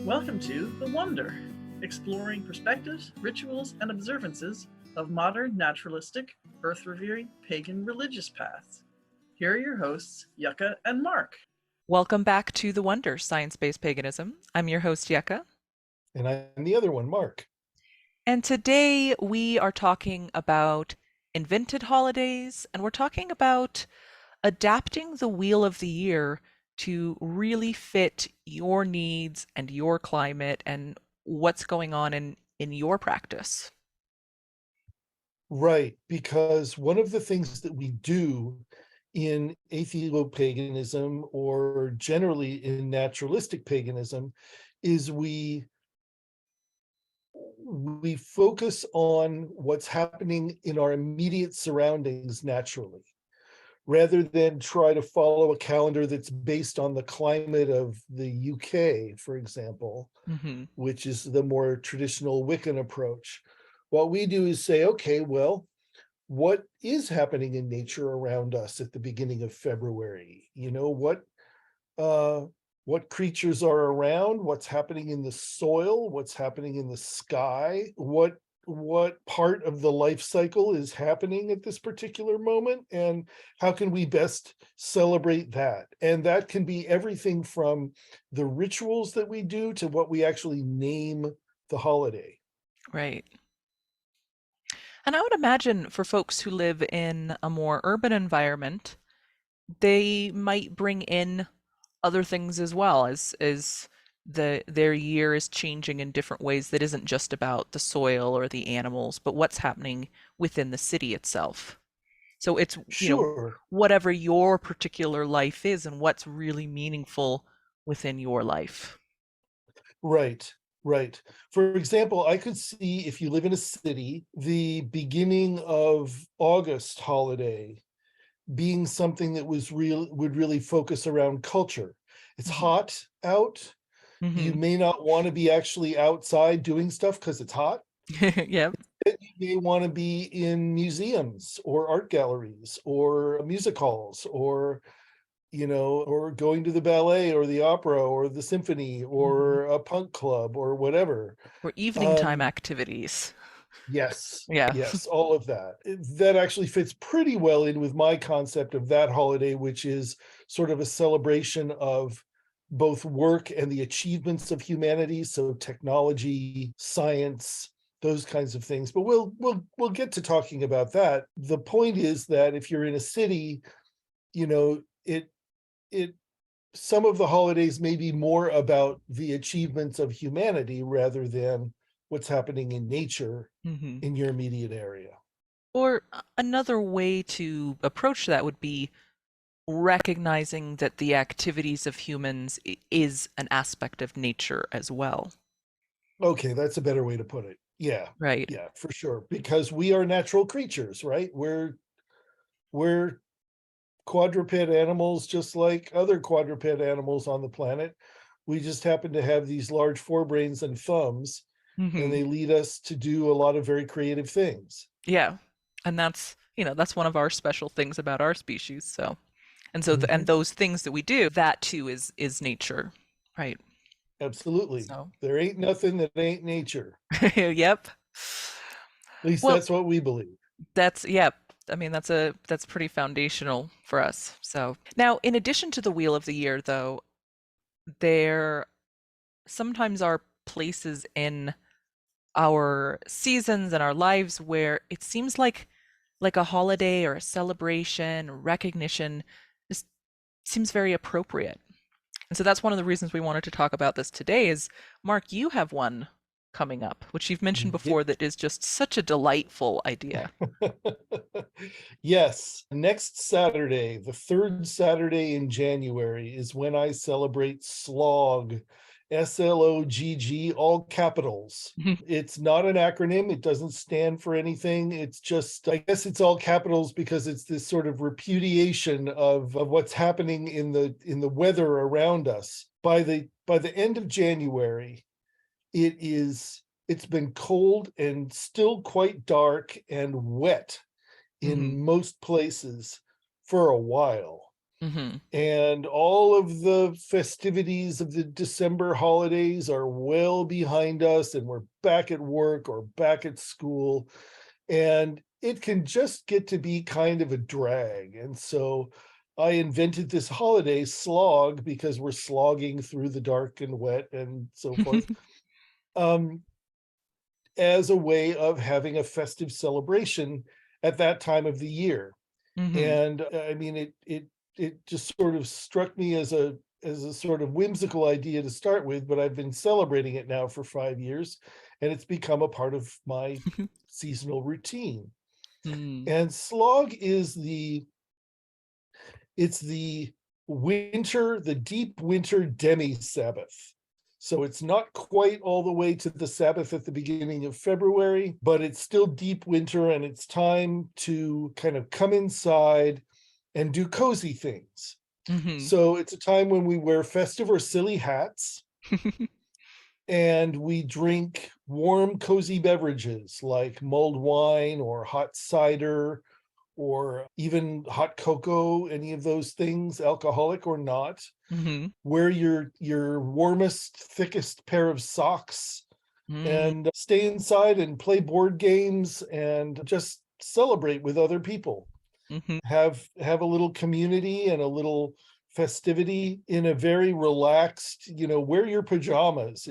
Welcome to The Wonder, exploring perspectives, rituals, and observances of modern, naturalistic, earth-revering, pagan religious paths. Here are your hosts, Yucca and Mark. Welcome back to The Wonder, Science-Based Paganism. I'm your host, Yucca. And I'm the other one, Mark. And today we are talking about invented holidays, and we're talking about adapting the wheel of the year to really fit your needs and your climate and what's going on in your practice. Right, because one of the things that we do in Atheopaganism or generally in naturalistic paganism is we focus on what's happening in our immediate surroundings naturally, rather than try to follow a calendar that's based on the climate of the UK, for example, which is the more traditional Wiccan approach. What we do is say, okay, well, what is happening in nature around us at the beginning of February? You know, what creatures are around, what's happening in the soil, what's happening in the sky, what part of the life cycle is happening at this particular moment, and how can we best celebrate that? And that can be everything from the rituals that we do to what we actually name the holiday. Right. And I would imagine for folks who live in a more urban environment, they might bring in other things as well as their year is changing in different ways that isn't just about the soil or the animals, but what's happening within the city itself. So it's, Sure. whatever your particular life is and what's really meaningful within your life. Right. For example, I could see, if you live in a city, the beginning of August holiday being something that would really focus around culture. It's hot out. You may not want to be actually outside doing stuff because it's hot. Yep. You may want to be in museums or art galleries or music halls, or or going to the ballet or the opera or the symphony or a punk club or whatever. Or evening time activities. Yes, Yeah. yes, all of that. That actually fits pretty well in with my concept of that holiday, which is sort of a celebration of both work and the achievements of humanity, so technology, science, those kinds of things. But we'll get to talking about that. The point is that if you're in a city, it some of the holidays may be more about the achievements of humanity rather than what's happening in nature in your immediate area. Or another way to approach that would be recognizing that the activities of humans is an aspect of nature as well. Okay, that's a better way to put it. Yeah. Right. Yeah, for sure. Because we are natural creatures, right? We're quadruped animals just like other quadruped animals on the planet. We just happen to have these large forebrains and thumbs, and they lead us to do a lot of very creative things. Yeah. And that's one of our special things about our species. So, and those things that we do, that too is nature. Right. Absolutely. So, There ain't nothing that ain't nature. yep. At least Well, that's what we believe. yep. I mean, that's pretty foundational for us. So now, in addition to the wheel of the year, though, there sometimes are places in our seasons and our lives where it seems like a holiday or a celebration or recognition just seems very appropriate. And so that's one of the reasons we wanted to talk about this today is, Mark, you have one coming up, which you've mentioned before, that is just such a delightful idea. Yes, next Saturday, the third Saturday in January, is when I celebrate SLOGG, SLOGG, all capitals. It's not an acronym. It doesn't stand for anything. It's just, I guess it's all capitals because it's this sort of repudiation of what's happening in the weather around us. By the end of January, it's been cold and still quite dark and wet in most places for a while. And all of the festivities of the December holidays are well behind us, and we're back at work or back at school. And it can just get to be kind of a drag. And so I invented this holiday, SLOGG, because we're slogging through the dark and wet and so forth, as a way of having a festive celebration at that time of the year. And I mean, it just sort of struck me as a sort of whimsical idea to start with, but I've been celebrating it now for 5 years, and it's become a part of my seasonal routine. And SLOGG is the winter, the deep winter demi-Sabbath. So it's not quite all the way to the Sabbath at the beginning of February, but it's still deep winter, and it's time to kind of come inside and do cozy things. So it's a time when we wear festive or silly hats, and we drink warm, cozy beverages like mulled wine or hot cider or even hot cocoa, any of those things, alcoholic or not. Wear your warmest, thickest pair of socks and stay inside and play board games and just celebrate with other people. Have a little community and a little festivity in a very relaxed, wear your pajamas.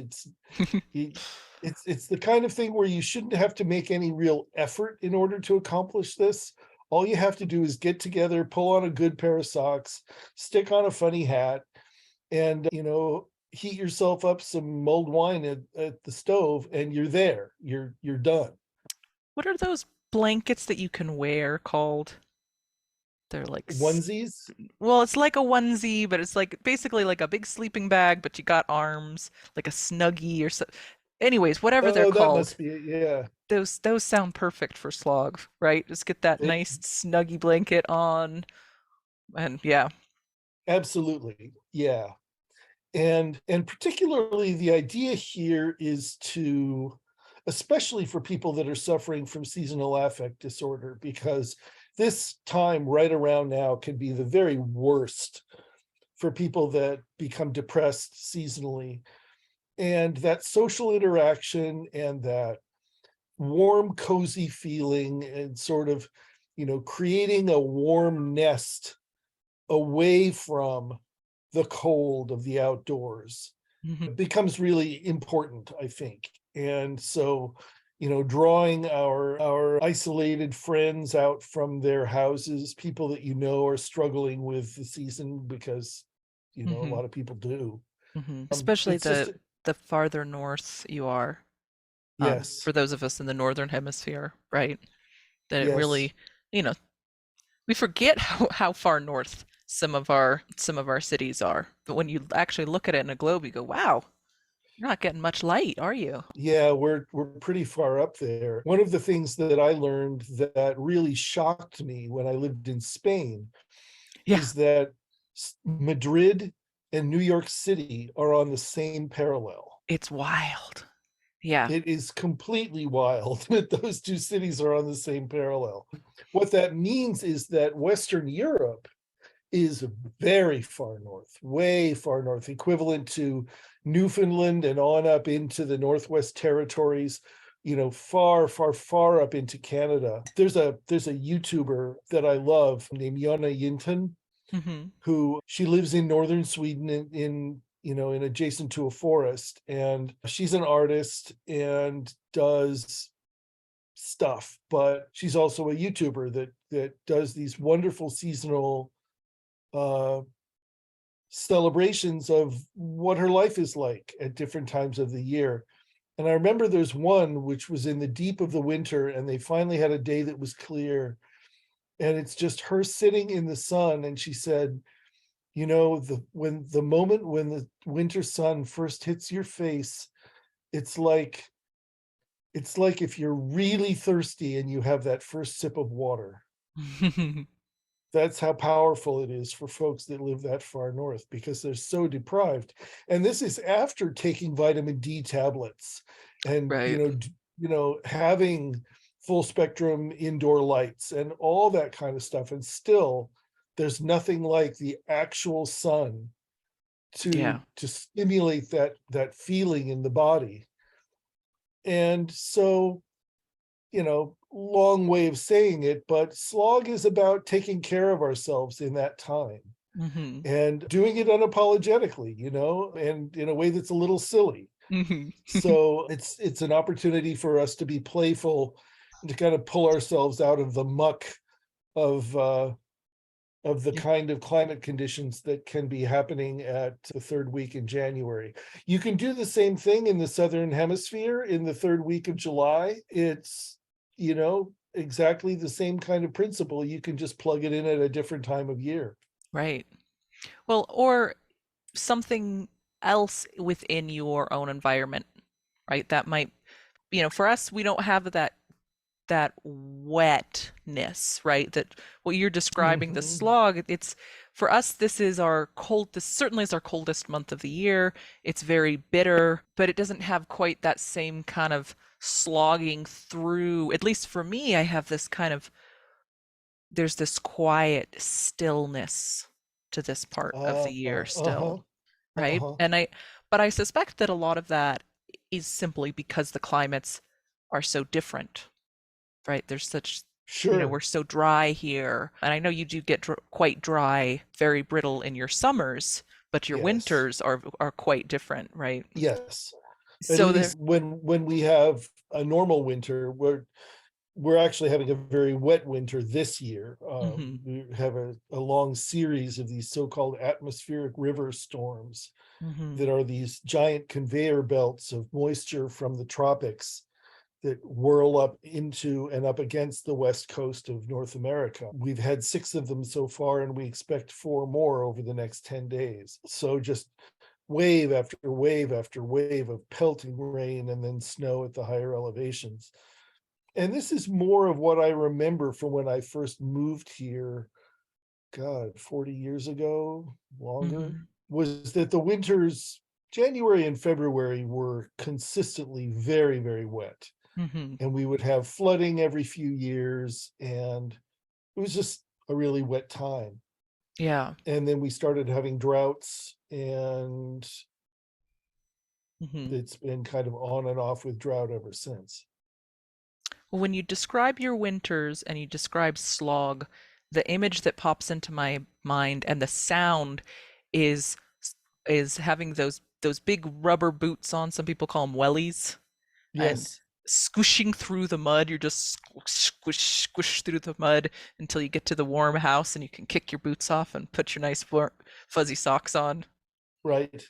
It's the kind of thing where you shouldn't have to make any real effort in order to accomplish this. All you have to do is get together, pull on a good pair of socks, stick on a funny hat, and heat yourself up some mulled wine at the stove, and you're there. You're done. What are those blankets that you can wear called? They're like onesies. Well, it's like a onesie, but it's like basically like a big sleeping bag, but you got arms, like a snuggie or so. Anyways, whatever they're That called. must be it, yeah. Those sound perfect for SLOGG, right? Just get that nice snuggy blanket on, and yeah. Absolutely, yeah. And particularly the idea here is to, especially for people that are suffering from seasonal affect disorder, because this time right around now can be the very worst for people that become depressed seasonally. And that social interaction and that warm, cozy feeling and sort of, creating a warm nest away from the cold of the outdoors becomes really important, I think. And so, drawing our isolated friends out from their houses, people that are struggling with the season, because a lot of people do. Especially It's the farther north you are. Yes. For those of us in the northern hemisphere, right? That it Yes. really, we forget how far north some of our cities are. But when you actually look at it in a globe, you go, wow, you're not getting much light, are you? Yeah, we're pretty far up there. One of the things that I learned that really shocked me when I lived in Spain is that Madrid and New York City are on the same parallel. It's wild. Yeah. It is completely wild that those two cities are on the same parallel. What that means is that Western Europe is very far north, way far north, equivalent to Newfoundland and on up into the Northwest Territories, far, far, far up into Canada. There's a YouTuber that I love named Jonna Yinton, who she lives in northern Sweden in adjacent to a forest, and she's an artist and does stuff, but she's also a YouTuber that does these wonderful seasonal celebrations of what her life is like at different times of the year. And I remember there's one which was in the deep of the winter, and they finally had a day that was clear, and it's just her sitting in the sun, and she said, the moment when the winter sun first hits your face, it's like if you're really thirsty and you have that first sip of water. That's how powerful it is for folks that live that far north, because they're so deprived. And this is after taking vitamin D tablets and, having full spectrum indoor lights and all that kind of stuff. And still there's nothing like the actual sun to stimulate that feeling in the body. And so, long way of saying it, but SLOGG is about taking care of ourselves in that time and doing it unapologetically, and in a way that's a little silly. So it's an opportunity for us to be playful and to kind of pull ourselves out of the muck of the kind of climate conditions that can be happening at the third week in January. You can do the same thing in the Southern Hemisphere in the third week of July. It's, exactly the same kind of principle. You can just plug it in at a different time of year. Right. Well, or something else within your own environment, right? That might, for us, we don't have that wetness, right? That what you're describing, the SLOGG, it's for us, this certainly is our coldest month of the year. It's very bitter, but it doesn't have quite that same kind of slogging through. At least for me, I have this there's this quiet stillness to this part of the year still, right? But I suspect that a lot of that is simply because the climates are so different. Right, there's such, we're so dry here, and I know you do get quite dry, very brittle in your summers, but your winters are quite different, right? Yes. So at least when we have a normal winter, we're actually having a very wet winter this year. We have a long series of these so-called atmospheric river storms that are these giant conveyor belts of moisture from the tropics that whirl up into and up against the west coast of North America. We've had 6 of them so far, and we expect 4 more over the next 10 days. So just wave after wave after wave of pelting rain and then snow at the higher elevations. And this is more of what I remember from when I first moved here, 40 years ago, longer, was that the winters, January and February, were consistently very, very wet. And we would have flooding every few years, and it was just a really wet time. Yeah. And then we started having droughts, and it's been kind of on and off with drought ever since. Well, when you describe your winters and you describe SLOGG, the image that pops into my mind and the sound is having those big rubber boots on. Some people call them wellies. Yes. Squishing through the mud. You're just squish through the mud until you get to the warm house and you can kick your boots off and put your nice fuzzy socks on. Right.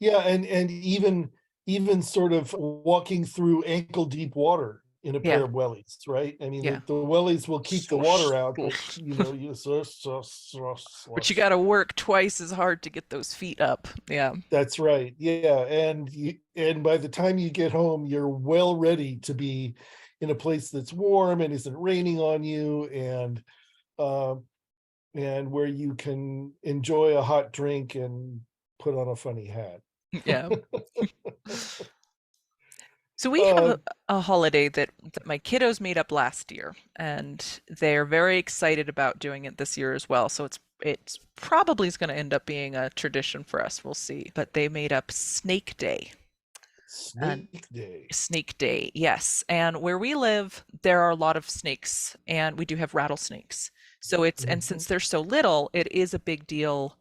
Yeah, and even sort of walking through ankle deep water in a pair of wellies, right? I mean, the wellies will keep the water out, but but you got to work twice as hard to get those feet up. Yeah, that's right. Yeah, and by the time you get home, you're well ready to be in a place that's warm and isn't raining on you, and where you can enjoy a hot drink and put on a funny hat. Yeah. So we have a holiday that my kiddos made up last year, and they're very excited about doing it this year as well. So it's probably is going to end up being a tradition for us. We'll see. But they made up Snake Day. Snake Day, yes. And where we live, there are a lot of snakes, and we do have rattlesnakes. So and since they're so little, it is a big deal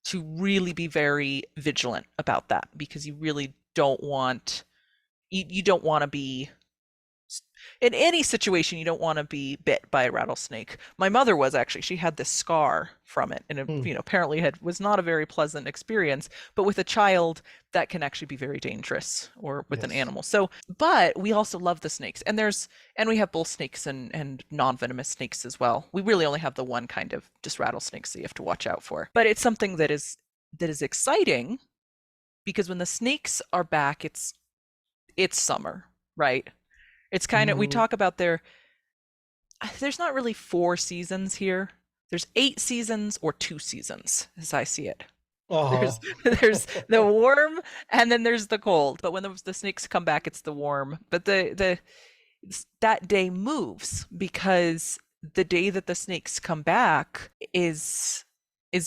to really be very vigilant about that, because you really don't want to be in any situation. You don't want to be bit by a rattlesnake. My mother she had this scar from it, and it, apparently was not a very pleasant experience. But with a child, that can actually be very dangerous, or with an animal. So, but we also love the snakes, and we have both snakes and non-venomous snakes as well. We really only have the one kind of just rattlesnakes that you have to watch out for. But it's something that is exciting, because when the snakes are back, it's summer, right? It's kind of, we talk about there's not really 4 seasons here. There's 8 seasons or 2 seasons, as I see it. There's the warm, and then there's the cold. But when the snakes come back, it's the warm. But that day moves, because the day that the snakes come back is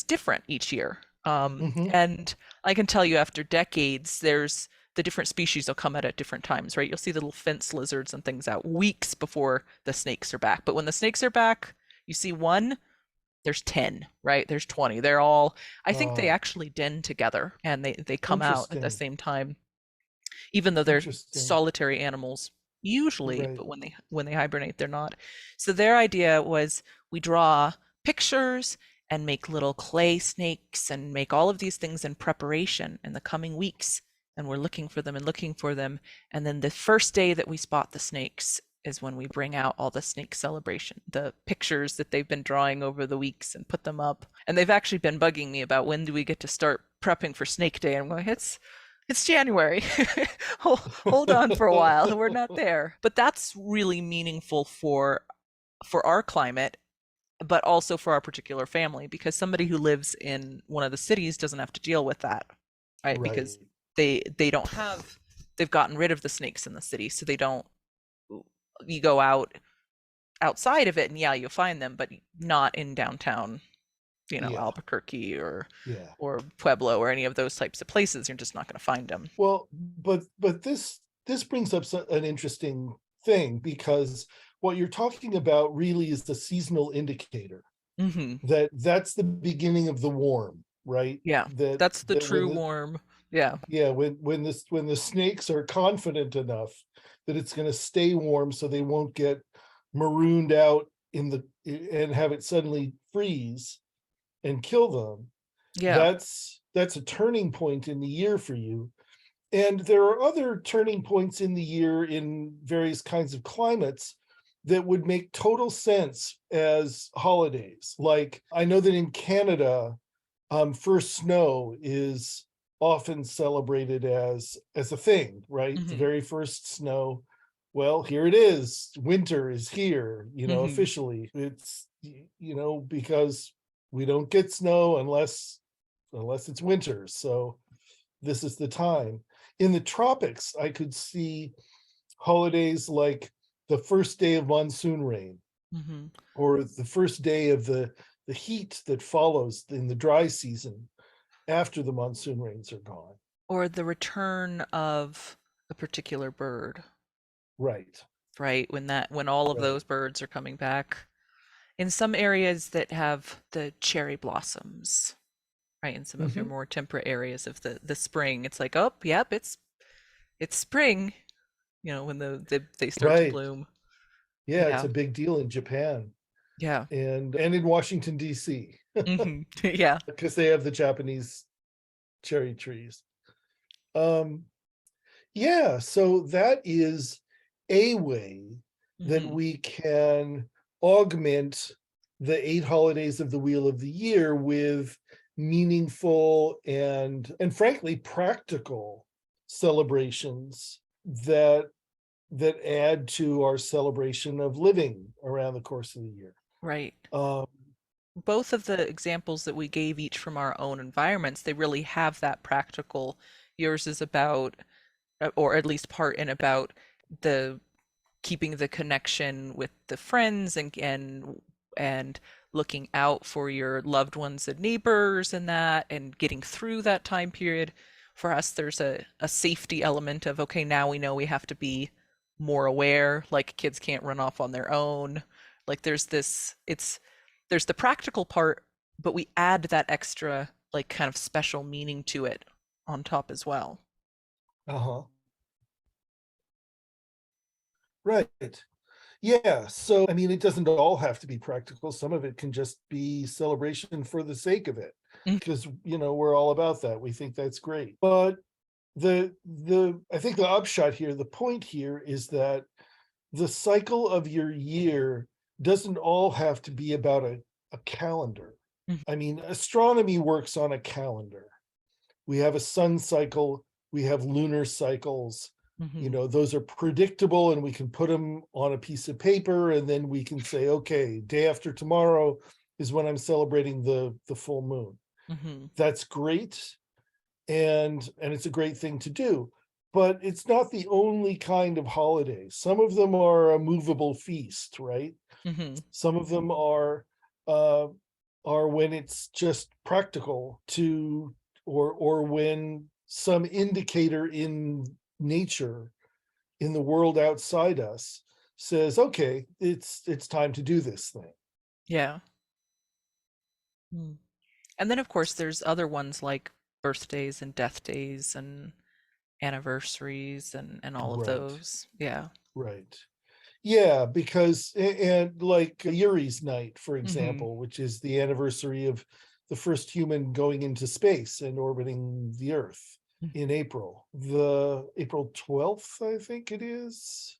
different each year. Hmm. And I can tell you after decades, there's the different species will come out at different times, right? You'll see the little fence lizards and things out weeks before the snakes are back. But when the snakes are back, you see one, there's 10, right? There's 20. They're all, I think they Oh, actually den together and they come out at the interesting. same time, even though they're Interesting. solitary animals usually, Right. but when they hibernate, they're not. So their idea was we draw pictures and make little clay snakes and make all of these things in preparation in the coming weeks. And we're looking for them and looking for them. And then the first day that we spot the snakes is when we bring out all the snake celebration, the pictures that they've been drawing over the weeks and put them up. And they've actually been bugging me about when do we get to start prepping for Snake Day. I'm going, it's January. Hold on for a while. We're not there. But that's really meaningful for our climate, but also for our particular family, because somebody who lives in one of the cities doesn't have to deal with that, right? Right. Because they don't have they've gotten rid of the snakes in the city, so they don't you go outside of it and yeah, you'll find them, but not in downtown, Yeah. Albuquerque Yeah. or Pueblo or any of those types of places. You're just not going to find them. Well, but this brings up an interesting thing, because what you're talking about really is the seasonal indicator, Hmm. that's the beginning of the warm, right? Yeah, That that's the that when true the warm. Yeah. yeah, when the snakes are confident enough that it's going to stay warm, so they won't get marooned out in the and have it suddenly freeze and kill them. Yeah. That's a turning point in the year for you. And there are other turning points in the year in various kinds of climates that would make total sense as holidays. Like, I know that in Canada, first snow is often celebrated as a thing, right? The Hmm. very first snow. Well, here it is. Winter is here, Hmm. officially. It's, because we don't get snow unless it's winter. So this is the time. In the tropics, I could see holidays like the first day of monsoon rain, Hmm. or the first day of the heat that follows in the dry season after the monsoon rains are gone. Or the return of a particular bird, Right, right? When all of right. those birds are coming back. In some areas that have the cherry blossoms, right? In some of your Hmm. more temperate areas of the spring, it's like, oh, yep, it's spring, when they start to Right. bloom. Yeah, it's Yeah. a big deal in Japan Yeah. and in Washington, D.C., Hmm. Yeah. because they have the Japanese cherry trees. Um, yeah, so that is a way that Hmm. we can augment the 8 holidays of the Wheel of the Year with meaningful and frankly practical celebrations that add to our celebration of living around the course of the year. Right. Um, Both of the examples that we gave each from our own environments, they really have that practical. Yours is about, or at least part in about the keeping the connection with the friends and looking out for your loved ones and neighbors and that and getting through that time period. For us, there's a safety element of, okay, now we know we have to be more aware, like kids can't run off on their own. Like there's the practical part, but we add that extra like kind of special meaning to it on top as well. uh-huh. Right. Yeah, so I mean, it doesn't all have to be practical. Some of it can just be celebration for the sake of it, Mm. because we're all about that. We think that's great. But the I think the upshot here, the point here is that the cycle of your year doesn't all have to be about a calendar. Mhm. I mean, astronomy works on a calendar. We have a sun cycle, we have lunar cycles. Mhm. Those are predictable, and we can put them on a piece of paper, and then we can say, okay, day after tomorrow is when I'm celebrating the full moon. Mhm. That's great, and it's a great thing to do, but it's not the only kind of holiday. Some of them are a movable feast, right? Hmm. Some of them are when it's just practical to, or when some indicator in nature, in the world outside us, says, okay, it's time to do this thing. Yeah. Mm. And then, of course, there's other ones like birthdays and death days and anniversaries and all of Right, those. Yeah. right. Yeah, because and like Yuri's night, for Hmm. example, which is the anniversary of the first human going into space and orbiting the Earth in April, the April 12th, I think it is.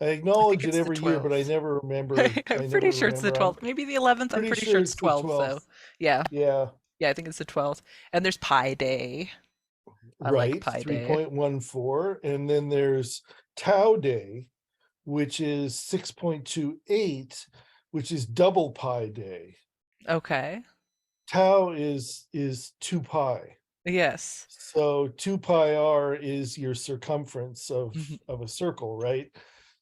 I I think acknowledge it it's the every year, but I 12th. never remember. I'm I pretty never sure it's the remember. I'm 12th. Maybe the 11th. I'm pretty pretty sure sure it's it's the 12th, though. 12th. Yeah. Yeah, Yeah, I think it's the 12th. And there's Pi Day. I like right. Pi Day. 3.14. And then there's Tau Day, which is 6.28, which is double pi day. Okay. Tau is 2 pi. Yes. So 2 pi r is your circumference of Mhm. a circle, right?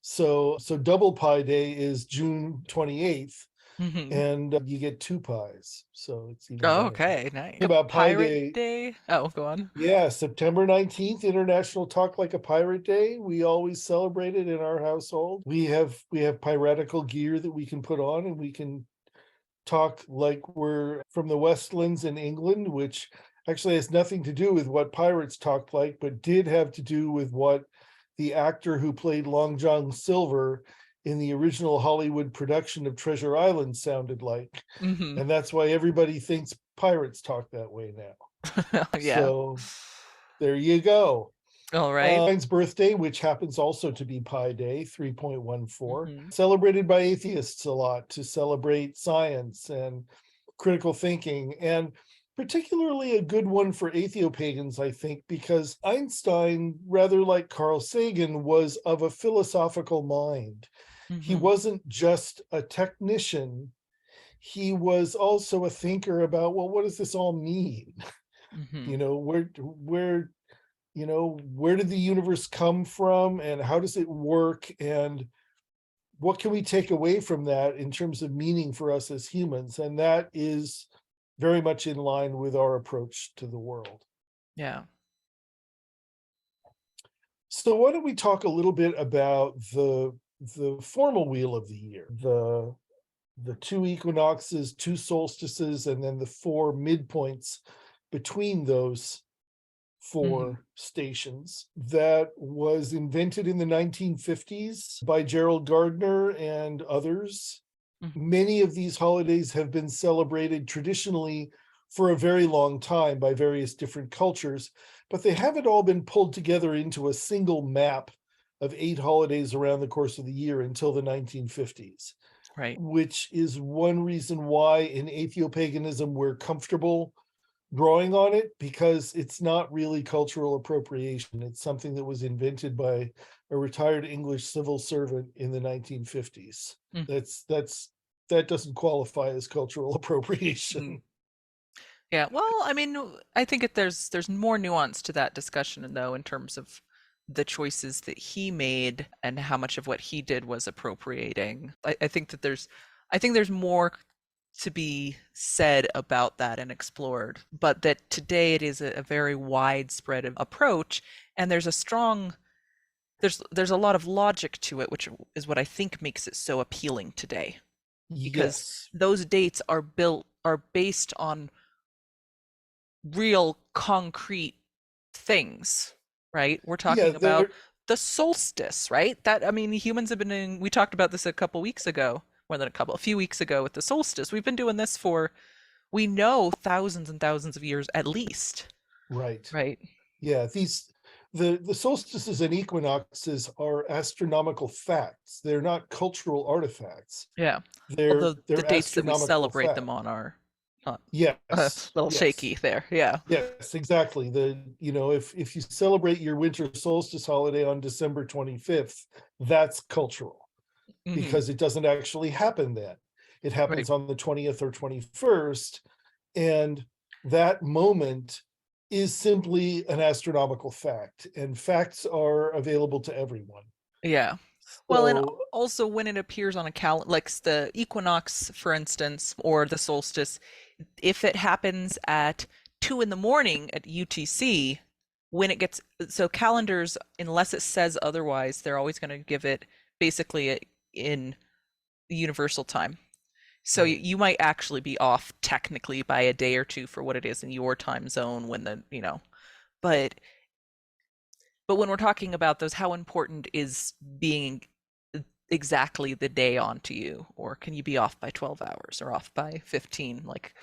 So double pi day is June 28th, Mhm. and you get 2 pies. So it's even Oh, better. okay. Nice. About Pi Pirate Day, Day. Oh, go on. yeah, September 19th, International Talk Like a Pirate Day. We always celebrate it in our household. We have piratical gear that we can put on, and we can talk like we're from the Westlands in England, which actually has nothing to do with what pirates talked like, but did have to do with what the actor who played Long John Silver in the original Hollywood production of Treasure Island sounded like. Hmm. And that's why everybody thinks pirates talk that way now. Yeah. So there you go. All right. Mine's birthday, which happens also to be Pi Day, 3.14, Hmm. celebrated by atheists a lot to celebrate science and critical thinking, and particularly a good one for atheopagans, I think, because Einstein, rather like Carl Sagan, was of a philosophical mind. He Hmm. wasn't just a technician, he was also a thinker about, well, what does this all mean? Hmm. You know, where did the universe come from, and how does it work, and what can we take away from that in terms of meaning for us as humans? And that is very much in line with our approach to the world. Yeah. So why don't we talk a little bit about the formal wheel of the year, the 2 equinoxes, 2 solstices, and then the 4 midpoints between those Hmm. 4 stations, that was invented in the 1950s by Gerald Gardner and others. Many of these holidays have been celebrated traditionally for a very long time by various different cultures, but they haven't all been pulled together into a single map of 8 holidays around the course of the year until the 1950s, Right. which is one reason why in atheopaganism we're comfortable drawing on it, because it's not really cultural appropriation. It's something that was invented by a retired English civil servant in the 1950s. Mm. That doesn't qualify as cultural Mm. appropriation. Yeah. Well, I mean, I think there's more nuance to that discussion, though, in terms of the choices that he made and how much of what he did was appropriating. I think that there's more to be said about that and explored, but that today it is a very widespread approach, and there's a lot of logic to it, which is what I think makes it so appealing today, because Yes. those dates are based on real concrete things, right? We're Yeah, talking about the solstice, right? That, I mean, humans have been doing, we talked about this a few weeks ago with the solstice. We've been doing this for, we know, thousands and thousands of years at least, right. right? Yeah, the solstices and equinoxes are astronomical facts. They're not cultural artifacts. Yeah. They're Although the dates that we astronomical celebrate facts. them on are not a Yes, little yes. shaky there. Yeah. Yes, exactly. If you celebrate your winter solstice holiday on December 25th, that's cultural, Hmm. because it doesn't actually happen then. It Right. happens on the 20th or 21st, and that moment is simply an astronomical fact, and facts are available to everyone. Yeah. Well, and So also when it appears on a calendar, like the equinox, for instance, or the solstice, if it happens at 2 in the morning at UTC, when it gets, so calendars, unless it says otherwise, they're always going to give it basically in universal time. So right. you might actually be off technically by a day or two for what it is in your time zone when but when we're talking about those, how important is being exactly the day onto you, or can you be off by 12 hours or off by 15? Like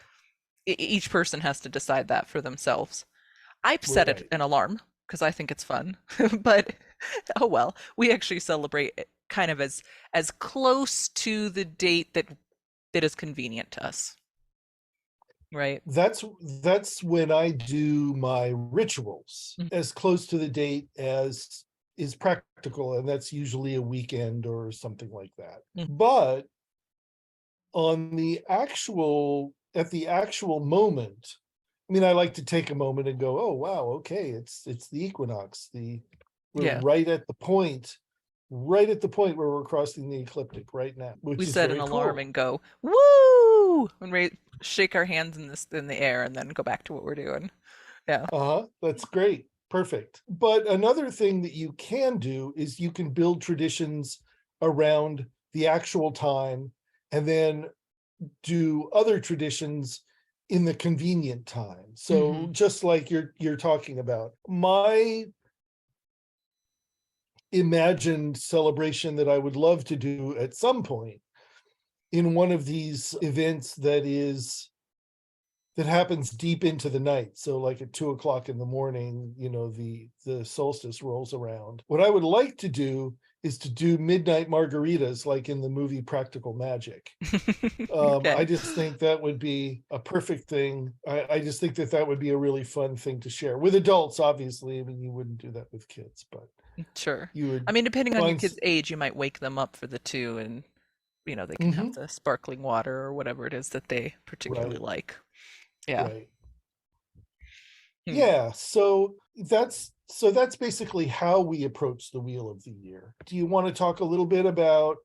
each person has to decide that for themselves. I've set it Right. an alarm because I think it's fun, but oh well, we actually celebrate it kind of as close to the date that is convenient to us, right? That's when I do my rituals Mm. as close to the date as is practical, and that's usually a weekend or something like that. Mm. But on at the actual moment, I mean, I like to take a moment and go, oh wow, okay, it's the equinox. We're Yeah, right at the point where we're crossing the ecliptic right now, we which is set an very alarm cool. and go woo and shake our hands in the air and then go back to what we're doing. Yeah. Uh-huh. That's great. Perfect. But another thing that you can do is you can build traditions around the actual time and then do other traditions in the convenient time. So Hmm. just like you're talking about. My imagined celebration that I would love to do at some point in one of these events that happens deep into the night. So like at 2 o'clock in the morning, the solstice rolls around. What I would like to do is to do midnight margaritas like in the movie Practical Magic. I Okay. just think that would be a perfect thing. I just think that would be a really fun thing to share with adults. Obviously, I mean, you wouldn't do that with kids, but Sure. you I would mean, depending on your find. kid's age, you might wake them up for the two and they can have Mhm. the sparkling water or whatever it is that they particularly Right, like. Yeah. right. Hmm. Yeah, so that's basically how we approach the wheel of the year. Do you want to talk a little bit about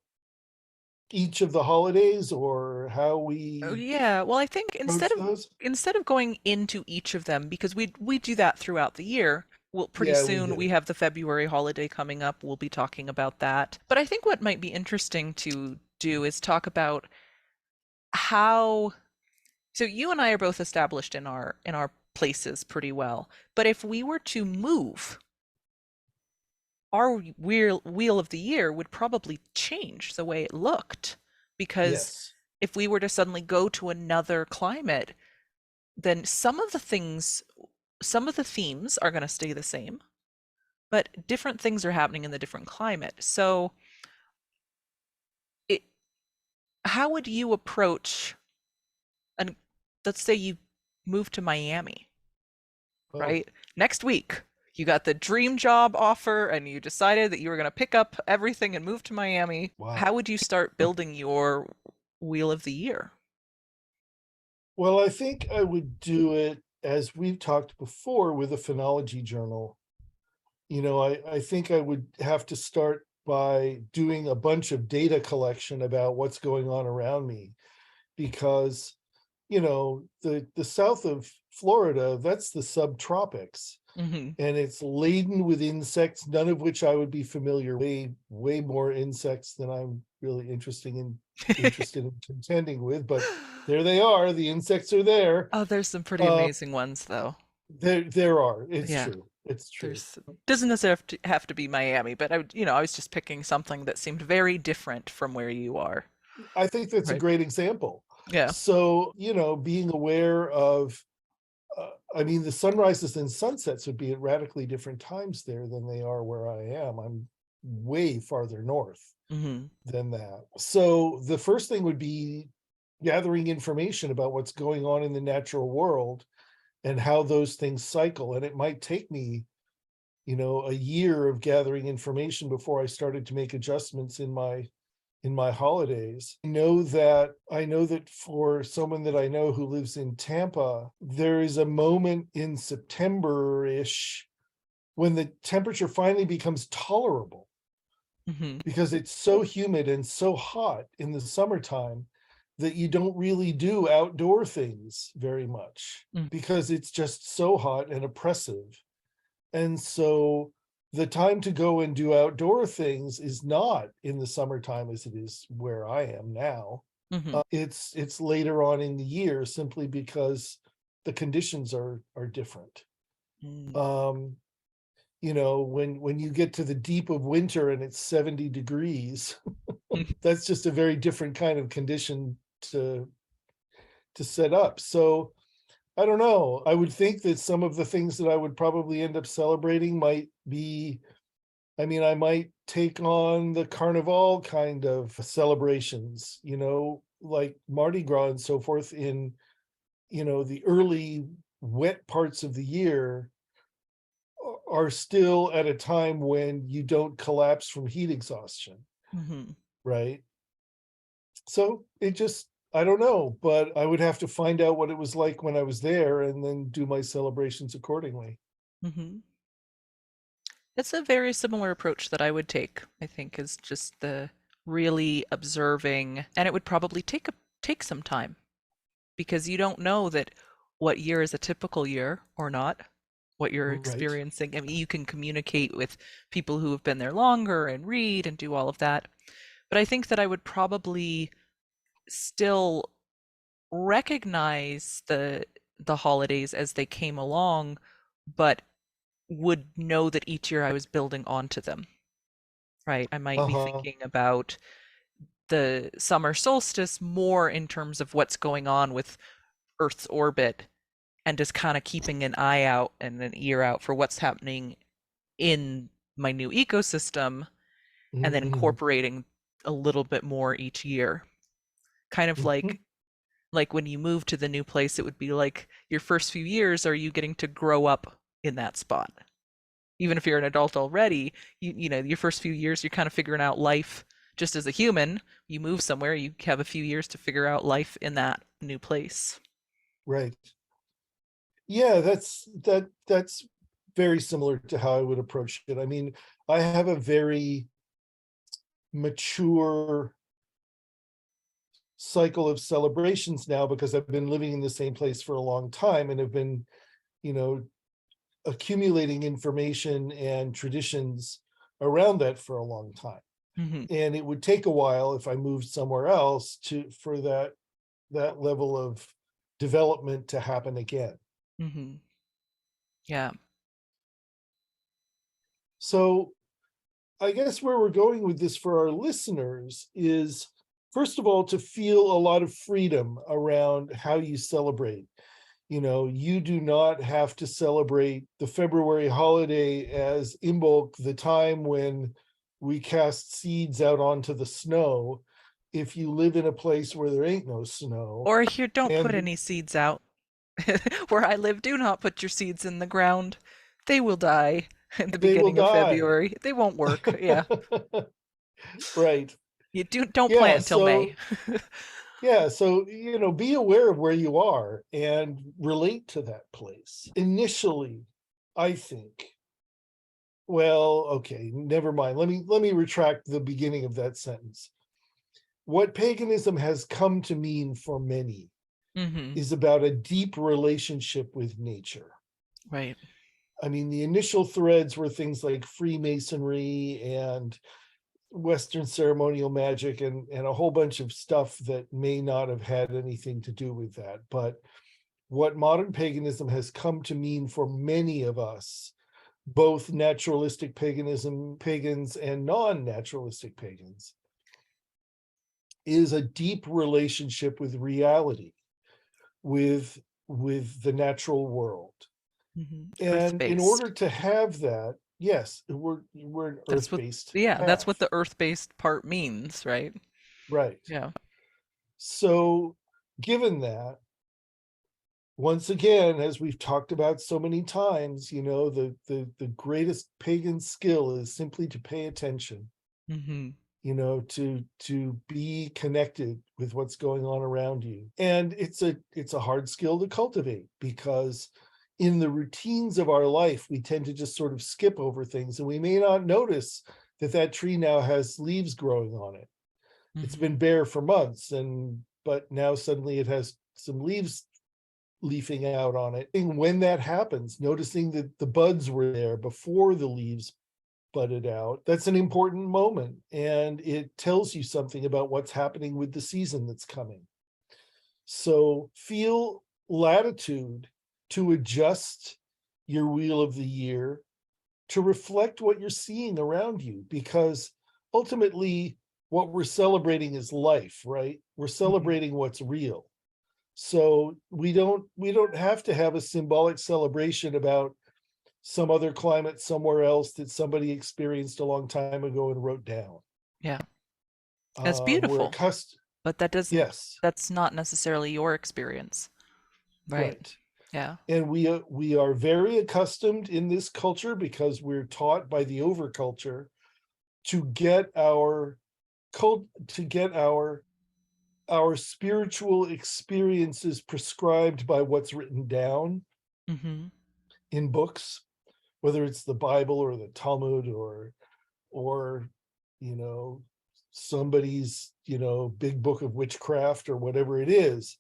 each of the holidays or how Oh we yeah. Well, I think approach those? instead of going into each of them, because we do that throughout the year. Well, pretty Yeah, we soon we do. have the February holiday coming up. We'll be talking about that. But I think what might be interesting to do is talk about how, so you and I are both established in our places pretty well. But if we were to move, our wheel of the year would probably change the way it looked, because Yes. if we were to suddenly go to another climate, then some of the themes are going to stay the same, but different things are happening in the different climate. So it how would you approach, and let's say you move to Miami, Oh, right? Next week, you got the dream job offer and you decided that you were going to pick up everything and move to Miami. How wow. would you start building your wheel of the year? Well, I think I would do it as we've talked before with a phonology journal. I think I would have to start by doing a bunch of data collection about what's going on around me because the south of Florida, that's the subtropics, Hmm. and it's laden with insects, none of which I would be familiar with. Way more insects than I'm really interested in contending with, but there they are. The insects are there. Oh, there's some pretty Uh, amazing ones though. there are. It's Yeah. true. It's true. There's doesn't necessarily have to be Miami, but I was just picking something that seemed very different from where you are. I think that's a Right. great example. Yeah. So, being aware of, I mean, the sunrises and sunsets would be at radically different times there than they are where I am. I'm way farther north Hmm. than that. So the first thing would be gathering information about what's going on in the natural world and how those things cycle. And it might take me, a year of gathering information before I started to make adjustments in my holidays. I know that for someone that I know who lives in Tampa, there is a moment in September-ish when the temperature finally becomes tolerable. because it's so humid and so hot in the summertime that you don't really do outdoor things very much because it's just so hot and oppressive. And so the time to go and do outdoor things is not in the summertime as it is where I am now. It's later on in the year, simply because the conditions are different. You know, when you get to the deep of winter and it's 70 degrees, that's just a very different kind of condition to set up. So I don't know. I would think that some of the things that I would probably end up celebrating might be, I mean, I might take on the Carnival kind of celebrations, you know, like Mardi Gras and so forth in, you know, the early wet parts of the year are still at a time when you don't collapse from heat exhaustion. Right. So it just, I don't know, but I would have to find out what it was like when I was there and then do my celebrations accordingly. It's a very similar approach that I would take, I think, is just the really observing, and it would probably take some time, because you don't know that what year is a typical year or not, what you're Right. experiencing. I mean, you can communicate with people who have been there longer and read and do all of that. But I think that I would probably still recognize the holidays as they came along, but would know that each year I was building onto them. Right? I might be thinking about the summer solstice more in terms of what's going on with Earth's orbit, and just kind of keeping an eye out and an ear out for what's happening in my new ecosystem, and then incorporating a little bit more each year. Kind of like when you move to the new place, it would be like your first few years, are you getting to grow up in that spot? Even if you're an adult already, you know, your first few years, you're kind of figuring out life just as a human. You move somewhere, you have a few years to figure out life in that new place. Right. Yeah, that's very similar to how I would approach it. I mean, I have a very mature cycle of celebrations now because I've been living in the same place for a long time and have been, you know, accumulating information and traditions around that for a long time. And it would take a while if I moved somewhere else for that level of development to happen again. Yeah. So I guess where we're going with this for our listeners is, first of all, to feel a lot of freedom around how you celebrate. You know, you do not have to celebrate the February holiday as Imbolc, the time when we cast seeds out onto the snow, if you live in a place where there ain't no snow. Or here, don't put any seeds out. Where I live, do not put your seeds in the ground. They will die at the beginning of February. They won't work. Yeah. Right. You don't plant until May. Yeah, so, you know, be aware of where you are and relate to that place. Initially, I think, well, okay, never mind. Let me retract the beginning of that sentence. What paganism has come to mean for many is about a deep relationship with nature. Right. I mean, the initial threads were things like Freemasonry and Western ceremonial magic and a whole bunch of stuff that may not have had anything to do with that. But what modern paganism has come to mean for many of us, both naturalistic pagans and non-naturalistic pagans, is a deep relationship with reality, with the natural world. And in order to have that, yes, we're an earth-based. That's what the earth-based part means, right? Right. Yeah. So given that, once again, as we've talked about so many times, you know, the greatest pagan skill is simply to pay attention. You know, to be connected with what's going on around you. And it's a hard skill to cultivate, because in the routines of our life, we tend to just sort of skip over things, and we may not notice that tree now has leaves growing on it. It's been bare for months, but now suddenly it has some leaves leafing out on it. And when that happens, noticing that the buds were there before the leaves budded out, that's an important moment, and it tells you something about what's happening with the season that's coming. So feel latitude to adjust your wheel of the year to reflect what you're seeing around you, because ultimately what we're celebrating is life, right? We're celebrating what's real. So we don't have to have a symbolic celebration about some other climate somewhere else that somebody experienced a long time ago and wrote down. Yeah. That's We're beautiful. accustomed. But that doesn't, Yes, that's not necessarily your experience. Right. Yeah. And we are very accustomed in this culture, because we're taught by the overculture to get our spiritual experiences prescribed by what's written down in books, whether it's the Bible or the Talmud or somebody's big book of witchcraft or whatever it is.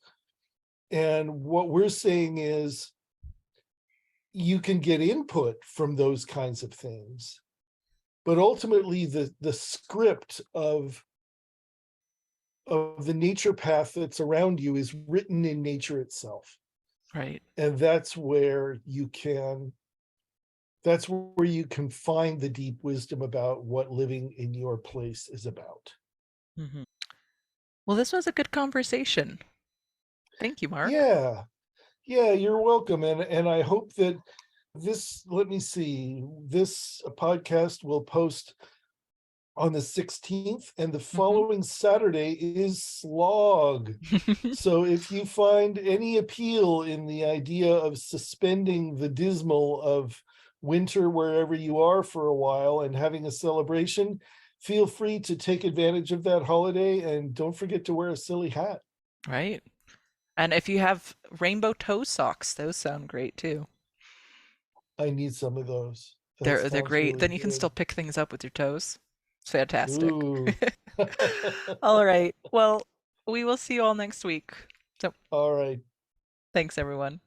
And what we're saying is, you can get input from those kinds of things, but ultimately the script of the nature path that's around you is written in nature itself. Right. And that's where you can find the deep wisdom about what living in your place is about. Well, this was a good conversation. Thank you, Mark. Yeah, you're welcome. And I hope that this podcast will post on the 16th, and the following Saturday is SLOGG. So if you find any appeal in the idea of suspending the dismal of winter wherever you are for a while and having a celebration, feel free to take advantage of that holiday, and don't forget to wear a silly hat. Right. And if you have rainbow toe socks, those sound great too. I need some of those. They're great. Really then you can still pick things up with your toes. It's fantastic. All right. Well, we will see you all next week. So, all right. Thanks, everyone.